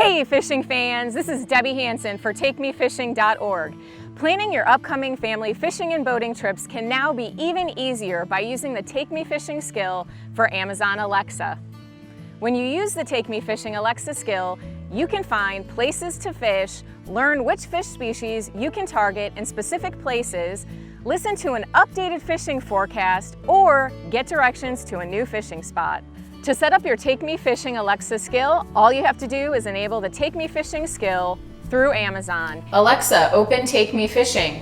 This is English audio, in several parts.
Hey fishing fans, this is Debbie Hansen for TakeMeFishing.org. Planning your upcoming family fishing and boating trips can now be even easier by using the Take Me Fishing skill for Amazon Alexa. When you use the Take Me Fishing Alexa skill, you can find places to fish, learn which fish species you can target in specific places, listen to an updated fishing forecast, or get directions to a new fishing spot. To set up your Take Me Fishing Alexa skill, all you have to do is enable the Take Me Fishing skill through Amazon. Alexa, open Take Me Fishing.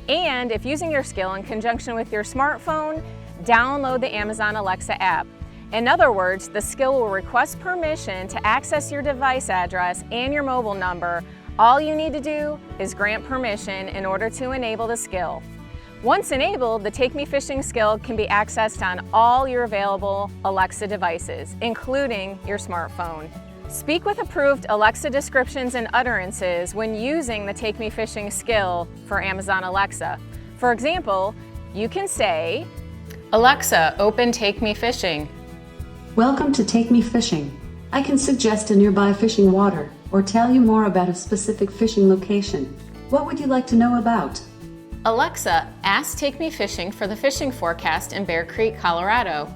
And if using your skill in conjunction with your smartphone, download the Amazon Alexa app. In other words, the skill will request permission to access your device address and your mobile number. All you need to do is grant permission in order to enable the skill. Once enabled, the Take Me Fishing skill can be accessed on all your available Alexa devices, including your smartphone. Speak with approved Alexa descriptions and utterances when using the Take Me Fishing skill for Amazon Alexa. For example, you can say, Alexa, open Take Me Fishing. Welcome to Take Me Fishing. I can suggest a nearby fishing water or tell you more about a specific fishing location. What would you like to know about? Alexa, ask Take Me Fishing for the fishing forecast in Bear Creek, Colorado.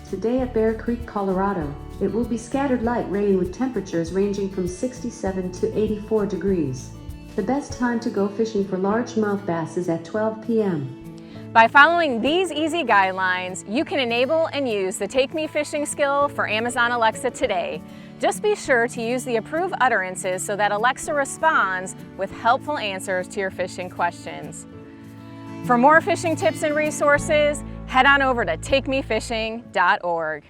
Today at Bear Creek, Colorado, it will be scattered light rain with temperatures ranging from 67 to 84 degrees. The best time to go fishing for largemouth bass is at 12 p.m. By following these easy guidelines, you can enable and use the Take Me Fishing skill for Amazon Alexa today. Just be sure to use the approved utterances so that Alexa responds with helpful answers to your fishing questions. For more fishing tips and resources, head on over to TakeMeFishing.org.